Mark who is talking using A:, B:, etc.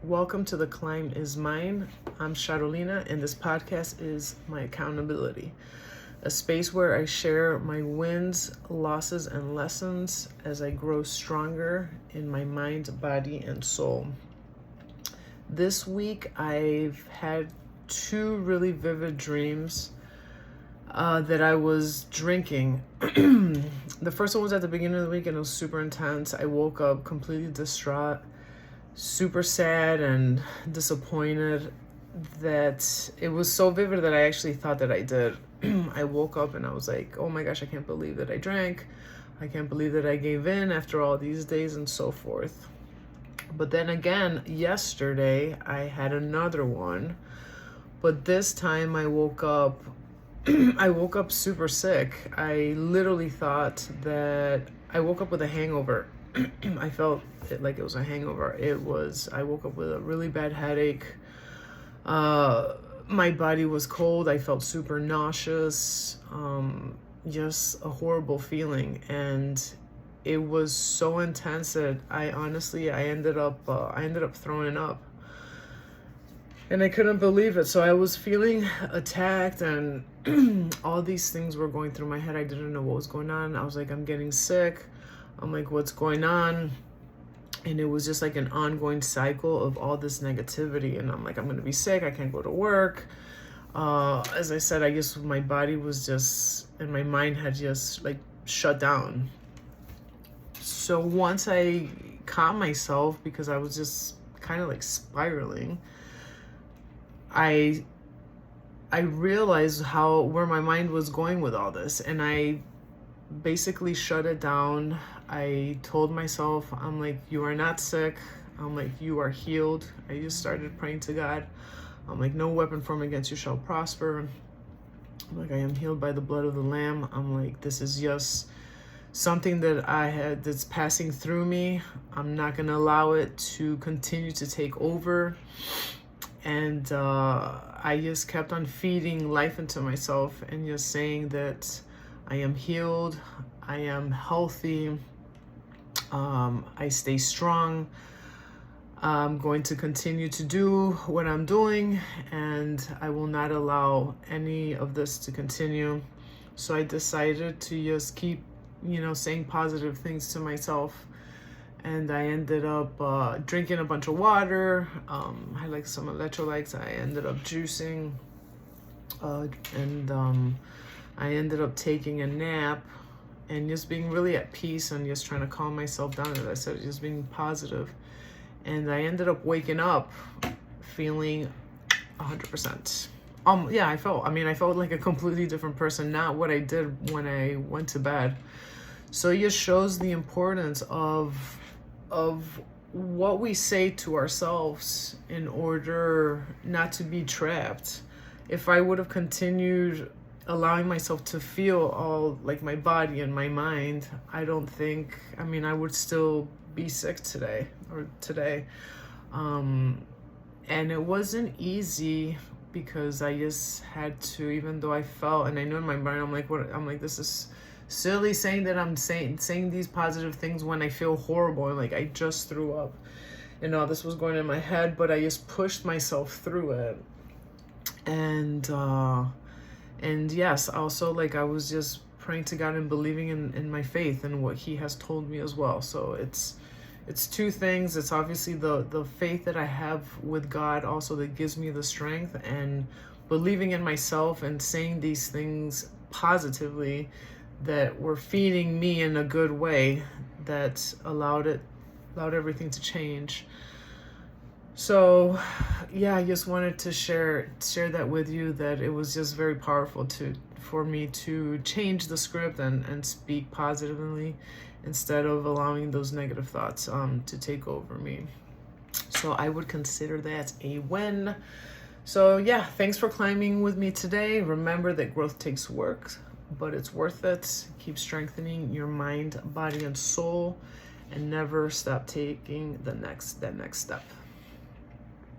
A: Welcome to The Climb Is Mine. I'm Charolina, and this podcast is my accountability, a space where I share my wins, losses, and lessons as I grow stronger in my mind, body, and soul. This week, I've had two really vivid dreams that I was drinking. The first one was at the beginning of the week, and it was super intense. I woke up completely distraught, super sad and disappointed that it was so vivid that I actually thought that I did. I woke up and I was like, oh my gosh, I can't believe that I drank. I can't believe that I gave in after all these days and so forth. But then again, yesterday I had another one, but this time I woke up super sick. I literally thought that I woke up with a hangover. I felt like it was a hangover. I woke up with a really bad headache. My body was cold. I felt super nauseous. Just a horrible feeling. And it was so intense that I ended up throwing up. And I couldn't believe it. So I was feeling attacked and all these things were going through my head. I didn't know what was going on. I was like, I'm getting sick. I'm like, what's going on? And it was just like an ongoing cycle of all this negativity. And I'm like, I'm going to be sick. I can't go to work. As I said, I guess my body was just, and my mind had just like shut down. So once I caught myself, because I was just kind of like spiraling, I realized where my mind was going with all this. And I basically shut it down. I told myself, I'm like, you are not sick. I'm like, you are healed. I just started praying to God. I'm like, no weapon formed against you shall prosper. I'm like, I am healed by the blood of the Lamb. I'm like, this is just something that that's passing through me. I'm not going to allow it to continue to take over. And I just kept on feeding life into myself and just saying that I am healed, I am healthy, I stay strong, I'm going to continue to do what I'm doing, and I will not allow any of this to continue. So I decided to just keep, saying positive things to myself. And I ended up drinking a bunch of water. I had like some electrolytes. I ended up juicing. And I ended up taking a nap and just being really at peace and just trying to calm myself down. As I said, just being positive. And I ended up waking up feeling 100%. I felt like a completely different person, not what I did when I went to bed. So it just shows the importance of what we say to ourselves in order not to be trapped. If I would have continued allowing myself to feel all like my body and my mind, I would still be sick today. And it wasn't easy because I just had to, even though I felt, and I know in my mind, I'm like, this is silly saying that I'm saying these positive things when I feel horrible and like I just threw up and all this was going in my head, but I just pushed myself through it. And yes, also like I was just praying to God and believing in my faith and what He has told me as well. So it's two things. It's obviously the faith that I have with God also that gives me the strength, and believing in myself and saying these things positively that were feeding me in a good way that allowed everything to change. So yeah, I just wanted to share that with you, that it was just very powerful for me to change the script and speak positively instead of allowing those negative thoughts to take over me. So I would consider that a win. So yeah, thanks for climbing with me today. Remember that growth takes work, but it's worth it. Keep strengthening your mind, body, and soul, and never stop taking that next step.